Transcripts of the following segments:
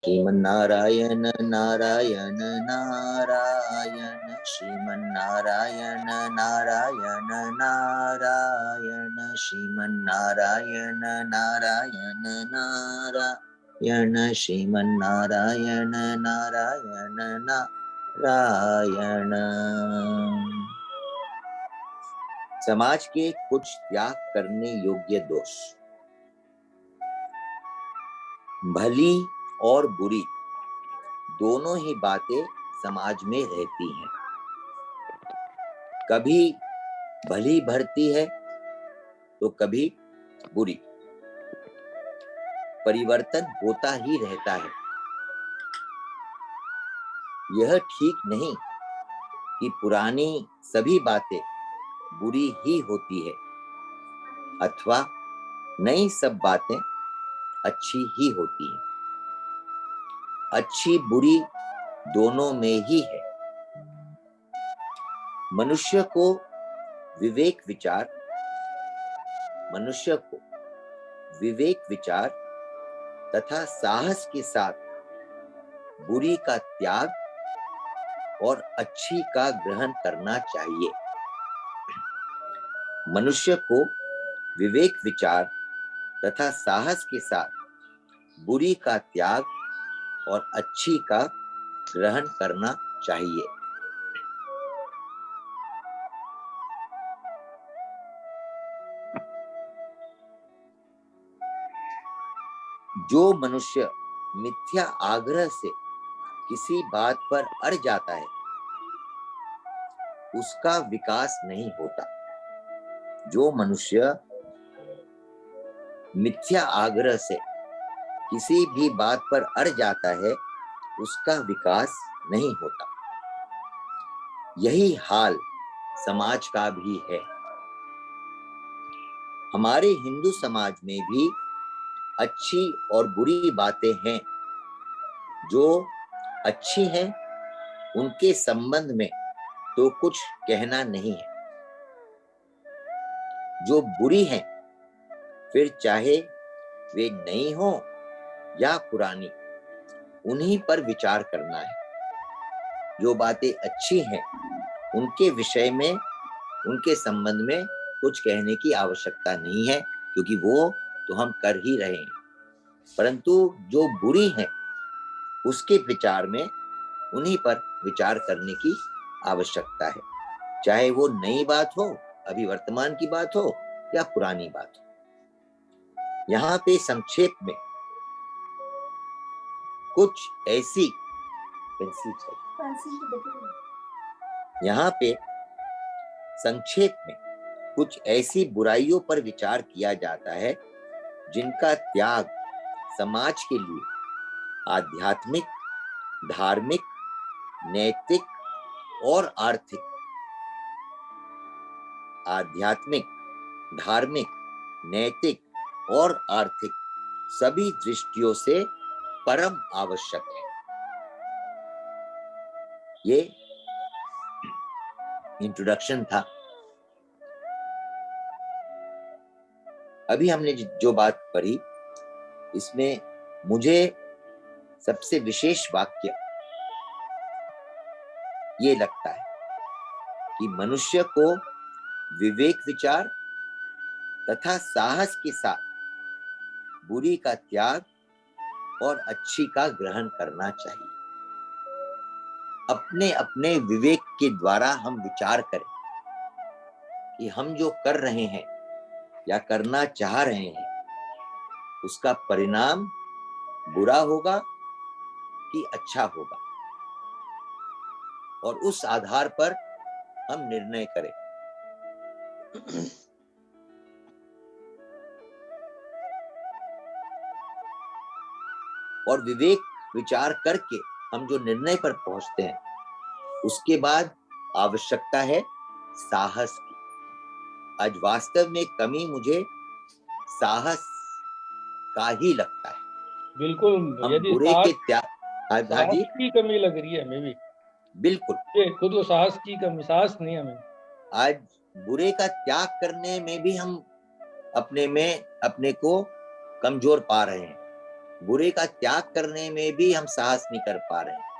श्रीमन्नारायण नारायण नारायण श्रीमन्नारायण नारायण नारायण श्रीमन्नारायण नारायण नारायण श्रीमन्नारायण नारायण नारायण। समाज के कुछ त्याग करने योग्य दोष। भली और बुरी दोनों ही बातें समाज में रहती हैं। कभी भली भरती है तो कभी बुरी। परिवर्तन होता ही रहता है। यह ठीक नहीं कि पुरानी सभी बातें बुरी ही होती है अथवा नई सब बातें अच्छी ही होती हैं। अच्छी बुरी दोनों में ही है। मनुष्य को विवेक विचार तथा साहस के साथ बुरी का त्याग और अच्छी का ग्रहण करना चाहिए। मनुष्य को विवेक विचार तथा साहस के साथ बुरी का त्याग और अच्छी का ग्रहण करना चाहिए। जो मनुष्य मिथ्या आग्रह से किसी बात पर अड़ जाता है उसका विकास नहीं होता। जो मनुष्य मिथ्या आग्रह से किसी भी बात पर अड़ जाता है उसका विकास नहीं होता। यही हाल समाज का भी है। हमारे हिंदू समाज में भी अच्छी और बुरी बातें हैं। जो अच्छी हैं उनके संबंध में तो कुछ कहना नहीं है। जो बुरी हैं फिर चाहे वे नई हो या पुरानी उन्हीं पर विचार करना है। जो बातें अच्छी हैं उनके विषय में उनके संबंध में कुछ कहने की आवश्यकता नहीं है क्योंकि वो तो हम कर ही रहे हैं। परंतु जो बुरी हैं उसके विचार में उन्हीं पर विचार करने की आवश्यकता है। चाहे वो नई बात हो, अभी वर्तमान की बात हो या पुरानी बात हो। यहाँ पे संक्षेप में कुछ ऐसी यहाँ पे संक्षेप में कुछ ऐसी बुराइयों पर विचार किया जाता है जिनका त्याग समाज के लिए आध्यात्मिक, धार्मिक, नैतिक और आर्थिक सभी दृष्टियों से परम आवश्यक है। ये इंट्रोडक्शन था। अभी हमने जो बात पढ़ी इसमें मुझे सबसे विशेष वाक्य ये लगता है कि मनुष्य को विवेक विचार तथा साहस के साथ बुरी का त्याग और अच्छी का ग्रहण करना चाहिए। अपने अपने विवेक के द्वारा हम विचार करें कि हम जो कर रहे हैं या करना चाह रहे हैं उसका परिणाम बुरा होगा कि अच्छा होगा और उस आधार पर हम निर्णय करें। और विवेक विचार करके हम जो निर्णय पर पहुंचते हैं उसके बाद आवश्यकता है साहस की। आज वास्तव में कमी मुझे साहस का ही लगता है। बिल्कुल, हम यदि बुरे के त्याग साहस की कमी लग रही है हमें भी। बिल्कुल, ये खुद को साहस की कमी, साहस नहीं हमें। आज बुरे का त्याग करने में भी हम अपने को कमजोर पा रहे हैं। बुरे का त्याग करने में भी हम साहस नहीं कर पा रहे हैं।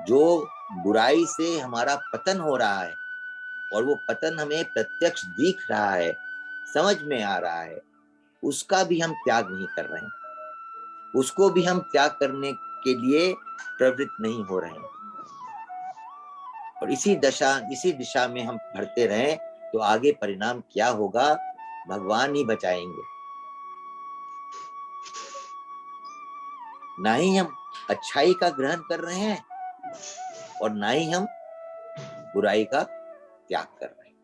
जो बुराई से हमारा पतन हो रहा है और वो पतन हमें प्रत्यक्ष दिख रहा है, समझ में आ रहा है, उसका भी हम त्याग नहीं कर रहे हैं, उसको भी हम त्याग करने के लिए प्रवृत्त नहीं हो रहे हैं। और इसी दिशा में हम बढ़ते रहें तो आगे परिणाम क्या होगा, भगवान ही बचाएंगे। ना ही हम अच्छाई का ग्रहण कर रहे हैं और ना ही हम बुराई का त्याग कर रहे हैं।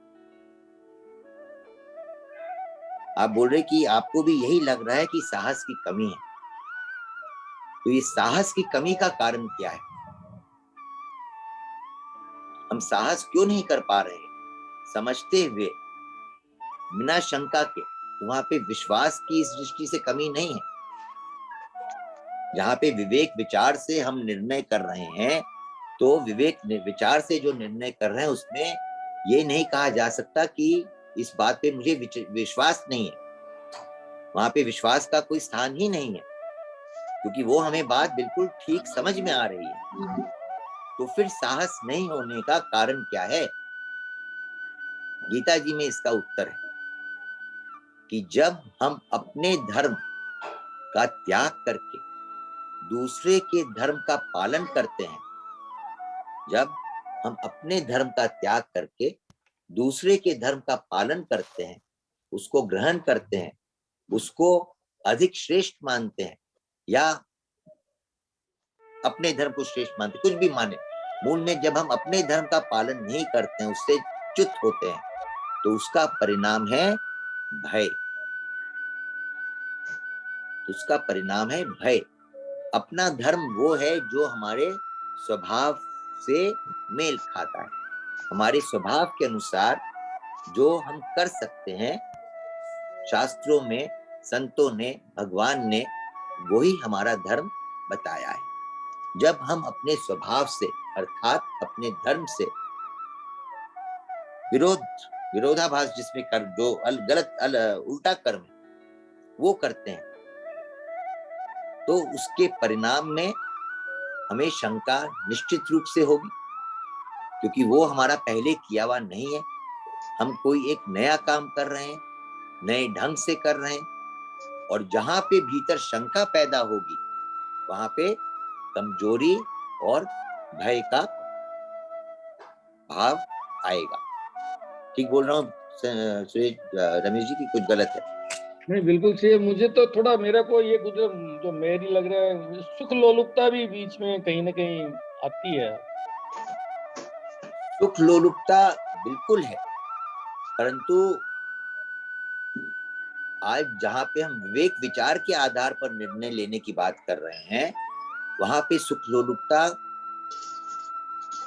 आप बोल रहे कि आपको भी यही लग रहा है कि साहस की कमी है, तो ये साहस की कमी का कारण क्या है? हम साहस क्यों नहीं कर पा रहे हैं? समझते हुए बिना शंका के, तो वहां पे विश्वास की इस दृष्टि से कमी नहीं है। जहां पे विवेक विचार से हम निर्णय कर रहे हैं, तो विवेक विचार से जो निर्णय कर रहे हैं उसमें ये नहीं कहा जा सकता कि इस बात पे मुझे विश्वास नहीं है। वहां पे विश्वास का कोई स्थान ही नहीं है, क्योंकि वो हमें बात बिल्कुल ठीक समझ में आ रही है। तो फिर साहस नहीं होने का कारण क्या है? गीता जी में इसका उत्तर है कि जब हम अपने धर्म का त्याग करके दूसरे के धर्म का पालन करते हैं, जब हम अपने धर्म का त्याग करके दूसरे के धर्म का पालन करते हैं, उसको ग्रहण करते हैं, उसको अधिक श्रेष्ठ मानते हैं, या अपने धर्म को श्रेष्ठ मानते, कुछ भी माने, मूल में जब हम अपने धर्म का पालन नहीं करते हैं, उससे च्युत होते हैं, तो उसका परिणाम है भय। उसका परिणाम है भय। अपना धर्म वो है जो हमारे स्वभाव से मेल खाता है, हमारे स्वभाव के अनुसार जो हम कर सकते हैं। शास्त्रों में, संतों ने, भगवान ने वही हमारा धर्म बताया है। जब हम अपने स्वभाव से अर्थात अपने धर्म से विरोधाभास जिसमें कर जो गलत उल्टा कर्म वो करते हैं, तो उसके परिणाम में हमें शंका निश्चित रूप से होगी, क्योंकि वो हमारा पहले किया हुआ नहीं है। हम कोई एक नया काम कर रहे हैं, नए ढंग से कर रहे हैं, और जहां पे भीतर शंका पैदा होगी वहां पे कमजोरी और भय का भाव आएगा। ठीक बोल रहा हूँ सुरेश, रमेश जी की कुछ गलत है? नहीं, बिल्कुल सही है। मुझे तो थोड़ा मेरे को ये कुछ जो मेरी लग रहा है, सुख लोलुपता भी बीच में कहीं ना कहीं आती है। सुख लोलुपता बिल्कुल है, परंतु आज जहां पे हम विवेक विचार के आधार पर निर्णय लेने की बात कर रहे हैं, वहां पे सुख लोलुपता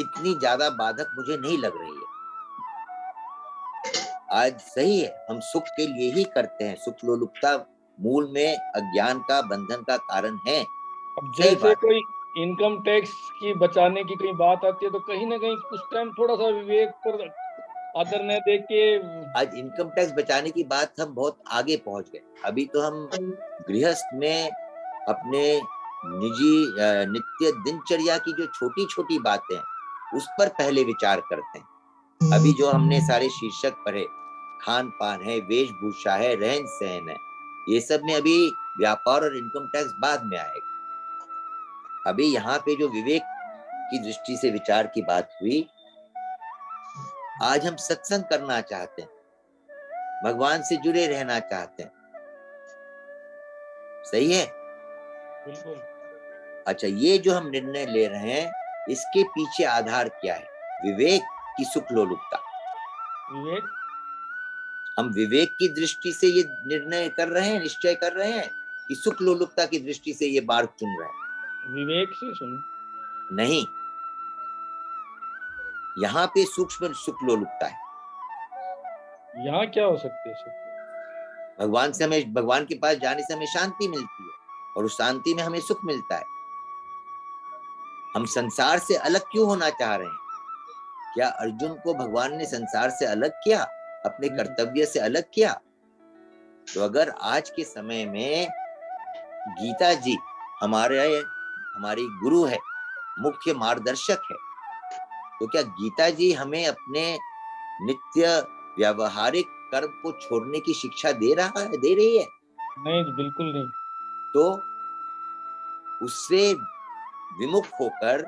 इतनी ज्यादा बाधक मुझे नहीं लग रही है। आज सही है, हम सुख के लिए ही करते हैं। सुख लोलुपता मूल में अज्ञान का, बंधन का कारण है। अब सही जैसे बात है। कोई इनकम टैक्स की बचाने की कहीं बात आती है, तो कहीं ना कहीं उस टाइम थोड़ा सा विवेक पर आदर न देख के आज इनकम टैक्स बचाने की बात हम बहुत आगे पहुंच गए। अभी तो हम गृहस्थ में अपने निजी नित्य दिनचर्या की जो छोटी छोटी बातें उस पर पहले विचार करते हैं। अभी जो हमने सारे शीर्षक पढ़े, खान पान है, वेशभूषा है, रहन सहन है, ये सब में अभी व्यापार और इनकम टैक्स बाद में आएगा। अभी यहाँ पे जो विवेक की दृष्टि से विचार की बात हुई, आज हम सत्संग करना चाहते हैं, भगवान से जुड़े रहना चाहते हैं। सही है? बिल्कुल। अच्छा, ये जो हम निर्णय ले रहे हैं, इसके पीछे आधार क्या है? विवेक की सुख लोलुपता। विवेक, हम विवेक की दृष्टि से ये निर्णय कर रहे हैं, निश्चय कर रहे हैं, कि सुख लोलुपता की दृष्टि से ये मार्ग चुन रहे हैं? विवेक से सुन। नहीं, यहाँ पे सूक्ष्म सुख लोलुपता है। यहाँ क्या हो सकते हैं? भगवान से हमें, भगवान के पास जाने से हमें शांति मिलती है, और उस शांति में हमें सुख मिलता है। हम संसार से अलग क्यों होना चाह रहे हैं? क्या अर्जुन को भगवान ने संसार से अलग किया, अपने कर्तव्य से अलग किया? तो अगर आज के समय में गीता जी हमारी गुरु है, मुख्य मार्गदर्शक है। तो क्या गीता जी हमें अपने नित्य व्यावहारिक कर्म को छोड़ने की शिक्षा दे रही है? नहीं, बिल्कुल नहीं। तो उससे विमुख होकर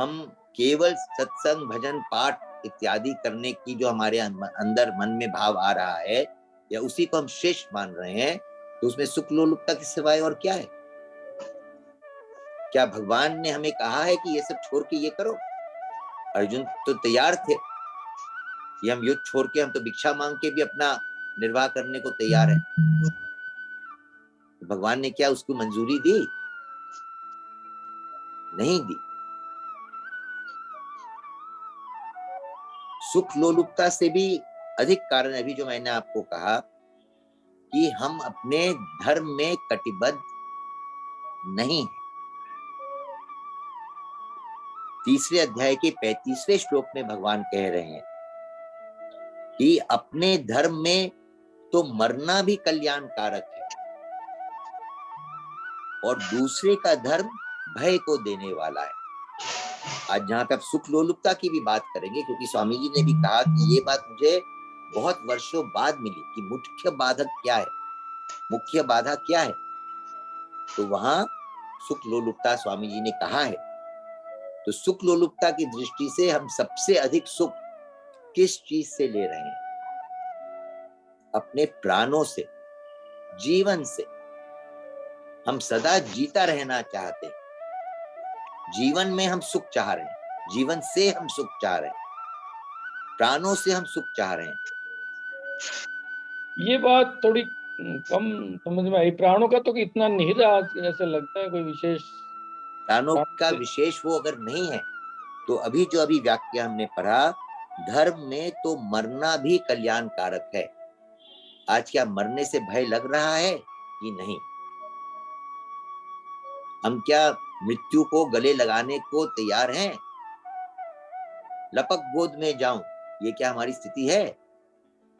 हम केवल सत्संग, भजन, पाठ इत्यादि करने की जो हमारे अंदर मन में भाव आ रहा है, या उसी को हम श्रेष्ठ मान रहे हैं, तो उसमें सुख लोलुपता के सिवाय और क्या है? क्या भगवान ने हमें कहा है कि ये सब छोड़ के ये करो? अर्जुन तो तैयार थे, ये हम युद्ध छोड़ के, हम तो भिक्षा मांग के भी अपना निर्वाह करने को तैयार है। भगवान ने क्या उसको मंजूरी दी? नहीं दी। सुख लोलुपता से भी अधिक कारण अभी जो मैंने आपको कहा कि हम अपने धर्म में कटिबद्ध नहीं है। तीसरे अध्याय के 35वें श्लोक में भगवान कह रहे हैं कि अपने धर्म में तो मरना भी कल्याणकारक है, और दूसरे का धर्म भय को देने वाला है। आज जहां पे आप सुख लोलुपता की भी बात करेंगे, क्योंकि स्वामी जी ने भी कहा कि ये बात मुझे बहुत वर्षों बाद मिली कि मुख्य बाधक क्या है, मुख्य बाधा क्या है। तो वहां सुख लोलुपता स्वामी जी ने कहा है। तो सुख लोलुपता की दृष्टि से हम सबसे अधिक सुख किस चीज से ले रहे हैं? अपने प्राणों से, जीवन से। हम सदा जीता रहना चाहते हैं, जीवन में हम सुख चाह रहे हैं, जीवन से हम सुख चाह रहे हैं, प्राणों से हम सुख चाह रहे हैं। ये बात थोड़ी कम समझ में आई। प्राणों का तो इतना नहीं रहा, ऐसे लगता है कोई विशेष प्राणों का प्राण। विशेष वो अगर नहीं है, तो अभी वाक्य हमने पढ़ा, धर्म में तो मरना भी कल्याणकारक है। आज क्या मरने से भय लग रहा है कि नहीं? हम क्या मृत्यु को गले लगाने को तैयार हैं? लपक गोद में जाऊं, ये क्या हमारी स्थिति है?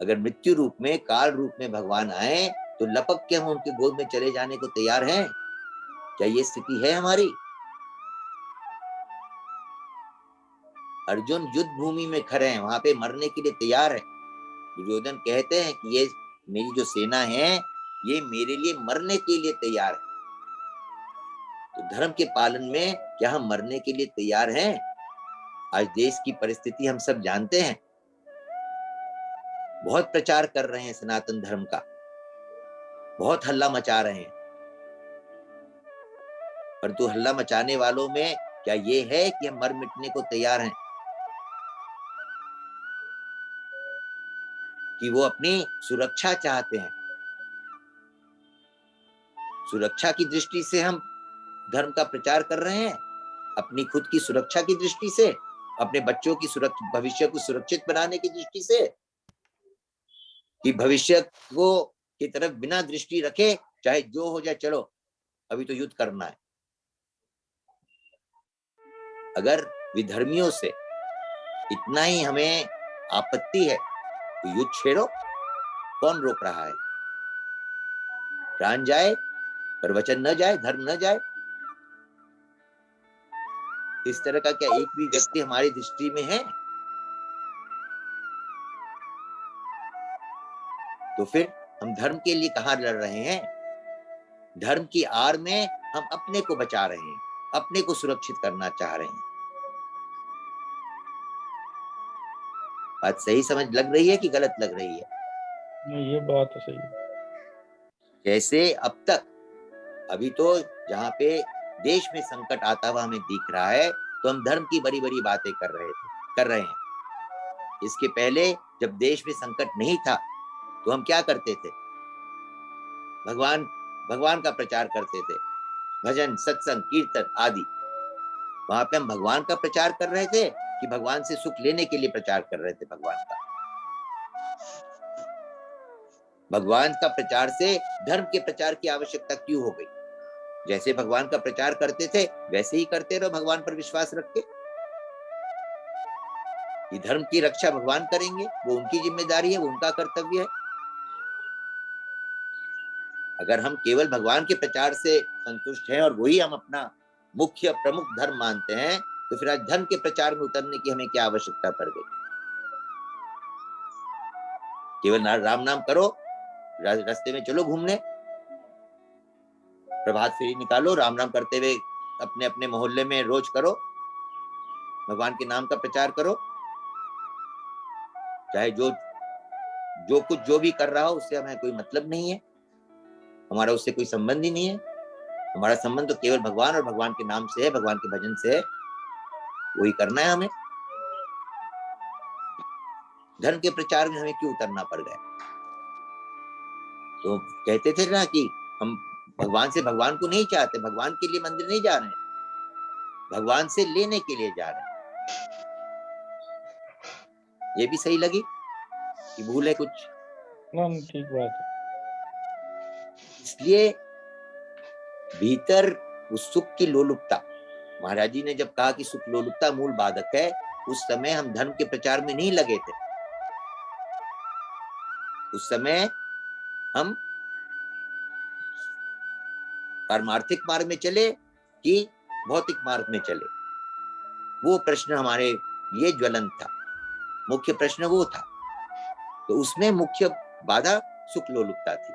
अगर मृत्यु रूप में, काल रूप में भगवान आए, तो लपक के हम उनके गोद में चले जाने को तैयार हैं? क्या ये स्थिति है हमारी? अर्जुन युद्ध भूमि में खड़े हैं, वहां पे मरने के लिए तैयार है। दुर्योधन कहते हैं कि ये मेरी जो सेना है, ये मेरे लिए मरने के लिए तैयार है। तो धर्म के पालन में क्या हम मरने के लिए तैयार हैं? आज देश की परिस्थिति हम सब जानते हैं। बहुत प्रचार कर रहे हैं सनातन धर्म का, बहुत हल्ला मचा रहे हैं, परंतु हल्ला मचाने वालों में क्या ये है कि हम मर मिटने को तैयार हैं? कि वो अपनी सुरक्षा चाहते हैं। सुरक्षा की दृष्टि से हम धर्म का प्रचार कर रहे हैं, अपनी खुद की सुरक्षा की दृष्टि से, अपने बच्चों की भविष्य को सुरक्षित बनाने की दृष्टि से, कि भविष्य को की तरफ बिना दृष्टि रखे चाहे जो हो जाए, चलो अभी तो युद्ध करना है। अगर विधर्मियों से इतना ही हमें आपत्ति है, तो युद्ध छेड़ो, कौन रोक रहा है? प्राण जाए पर वचन न जाए, धर्म न जाए। इस तरह का क्या एक भी व्यक्ति हमारी दृष्टि में है? तो फिर हम धर्म के लिए कहां लड़ रहे हैं? धर्म की आड़ में हम अपने को बचा रहे हैं, अपने को सुरक्षित करना चाह रहे हैं। बात सही समझ लग रही है कि गलत लग रही है? नहीं, ये बात तो सही है। जैसे अब तक, अभी तो जहां पे देश में संकट आता हुआ हमें दिख रहा है, तो हम धर्म की बड़ी बड़ी बातें कर रहे हैं। इसके पहले जब देश में संकट नहीं था, तो हम क्या करते थे? भगवान भगवान का प्रचार करते थे, भजन, सत्संग, कीर्तन आदि। वहां पे हम भगवान का प्रचार कर रहे थे कि भगवान से सुख लेने के लिए प्रचार कर रहे थे भगवान का? भगवान का प्रचार से धर्म के प्रचार की आवश्यकता क्यों हो गई? जैसे भगवान का प्रचार करते थे वैसे ही करते रहो, भगवान पर विश्वास रख के। कि धर्म की रक्षा भगवान करेंगे, वो उनकी जिम्मेदारी है, वो उनका कर्तव्य है। अगर हम केवल भगवान के प्रचार से संतुष्ट हैं और वही हम अपना मुख्य प्रमुख धर्म मानते हैं, तो फिर आज धर्म के प्रचार में उतरने की हमें क्या आवश्यकता पड़ गई? केवल राम नाम करो, रास्ते में चलो घूमने, प्रभात फेरी निकालो, राम नाम करते हुए अपने अपने मोहल्ले में रोज करो, भगवान के नाम का प्रचार करो। चाहे जो कुछ जो भी कर रहा हो उससे हमें कोई मतलब नहीं है, हमारा उससे कोई संबंध ही नहीं है। हमारा संबंध तो केवल भगवान और भगवान के नाम से है, भगवान के भजन से है, वही करना है हमें। धर्म के प्रचार में हमें क्यों उतरना पड़ गया? तो कहते थे ना कि हम भगवान से भगवान को नहीं चाहते, भगवान के लिए मंदिर नहीं जा रहे हैं, भगवान से लेने के लिए जा रहे हैं। ये भी सही लगी कि भूल है कुछ? ना ठीक बात है। इसलिए भीतर उस सुख की लोलुपता, महाराज जी ने जब कहा कि सुख लोलुपता मूल बाधक है, उस समय हम धर्म के प्रचार में नहीं लगे थे। उस समय हम पारमार्थिक मार्ग में चले कि भौतिक मार्ग में चले, वो प्रश्न हमारे लिए ज्वलंत था, मुख्य प्रश्न वो था। तो उसमें मुख्य बाधा सुख लोलुपता थी।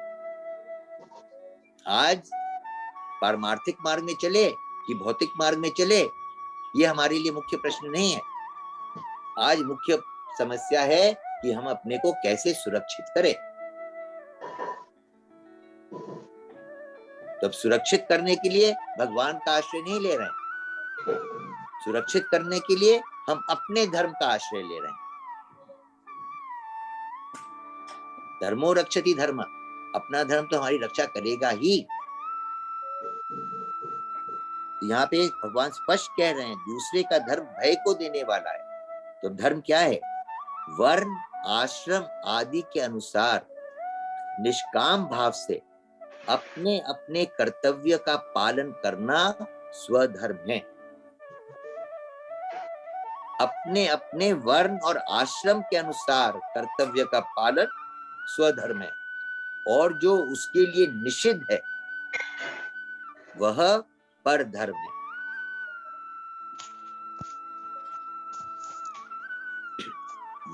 आज पारमार्थिक मार्ग में चले कि भौतिक मार्ग में चले, ये हमारे लिए मुख्य प्रश्न नहीं है। आज मुख्य समस्या है कि हम अपने को कैसे सुरक्षित करें। तो सुरक्षित करने के लिए भगवान का आश्रय नहीं ले रहे हैं, सुरक्षित करने के लिए हम अपने धर्म का आश्रय ले रहे हैं। धर्मो रक्षति धर्म, अपना धर्म तो हमारी रक्षा करेगा ही। यहाँ पे भगवान स्पष्ट कह रहे हैं, दूसरे का धर्म भय को देने वाला है। तो धर्म क्या है? वर्ण आश्रम आदि के अनुसार निष्काम भाव से अपने अपने कर्तव्य का पालन करना स्वधर्म है। अपने अपने वर्ण और आश्रम के अनुसार कर्तव्य का पालन स्वधर्म है, और जो उसके लिए निषिद्ध है वह परधर्म है।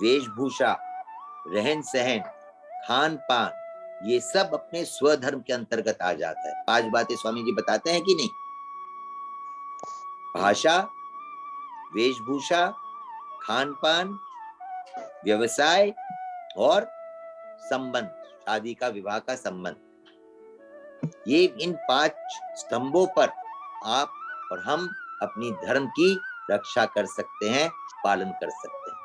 वेशभूषा, रहन सहन, खान पान, ये सब अपने स्वधर्म के अंतर्गत आ जाता है। 5 बातें स्वामी जी बताते हैं कि नहीं? भाषा, वेशभूषा, खान पान, व्यवसाय और संबंध, शादी का, विवाह का संबंध। ये इन 5 स्तंभों पर आप और हम अपनी धर्म की रक्षा कर सकते हैं, पालन कर सकते हैं।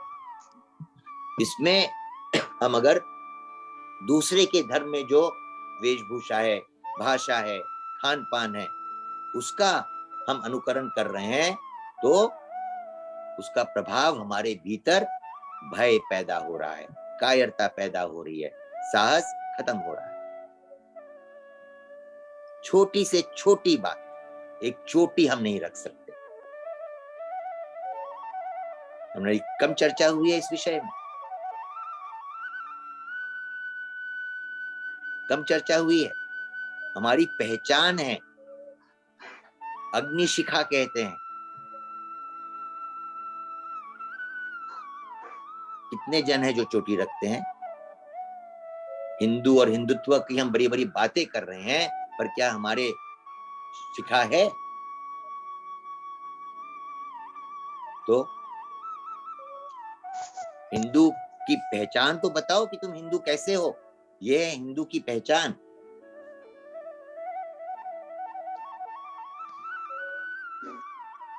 इसमें हम अगर दूसरे के धर्म में जो वेशभूषा है, भाषा है, खान पान है, उसका हम अनुकरण कर रहे हैं, तो उसका प्रभाव हमारे भीतर भय पैदा हो रहा है, कायरता पैदा हो रही है, साहस खत्म हो रहा है। छोटी से छोटी बात, एक चोटी हम नहीं रख सकते। हमारी कम चर्चा हुई है इस विषय में, कम चर्चा हुई है। हमारी पहचान है, अग्निशिखा कहते हैं। कितने जन है जो चोटी रखते हैं? हिंदू और हिंदुत्व की हम बड़ी बड़ी बातें कर रहे हैं, पर क्या हमारे शिखा है? तो हिंदू की पहचान तो बताओ कि तुम हिंदू कैसे हो, ये है हिंदू की पहचान।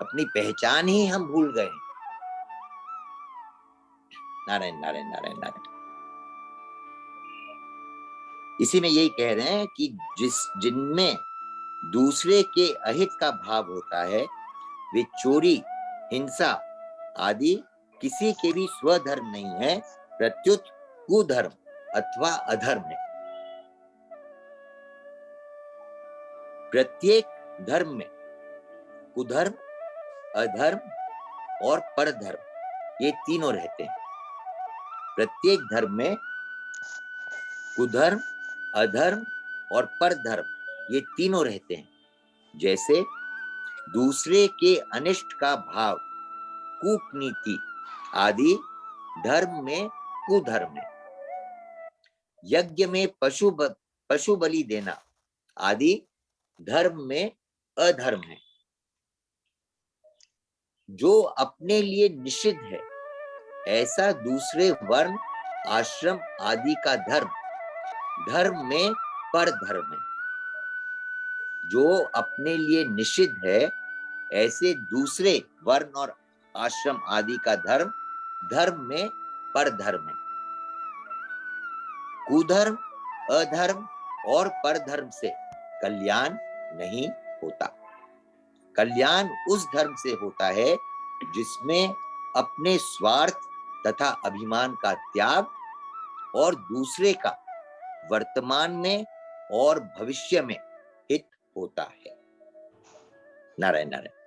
अपनी पहचान ही हम भूल गए। नारायण नारायण नारायण नारायण। इसी में यही कह रहे हैं कि जिनमें दूसरे के अहित का भाव होता है, वे चोरी, हिंसा आदि किसी के भी स्वधर्म नहीं है, प्रत्युत कुधर्म अथवा अधर्म है। प्रत्येक धर्म में कुधर्म, अधर्म और परधर्म, ये तीनों रहते हैं। प्रत्येक धर्म में कुधर्म, अधर्म और परधर्म ये तीनों रहते हैं। जैसे दूसरे के अनिष्ट का भाव, कूटनीति आदि धर्म में कुधर्म है। यज्ञ में पशु बलि देना आदि धर्म में अधर्म है। जो अपने लिए निषिद्ध है ऐसा दूसरे वर्ण, आश्रम आदि का धर्म में परधर्म है। जो अपने लिए निषिद्ध है ऐसे दूसरे वर्ण और आश्रम आदि का धर्म में परधर्म है। कुधर्म, अधर्म और परधर्म से कल्याण नहीं होता। कल्याण उस धर्म से होता है जिसमें अपने स्वार्थ तथा अभिमान का त्याग और दूसरे का वर्तमान में और भविष्य में हित होता है। नारायण नारायण।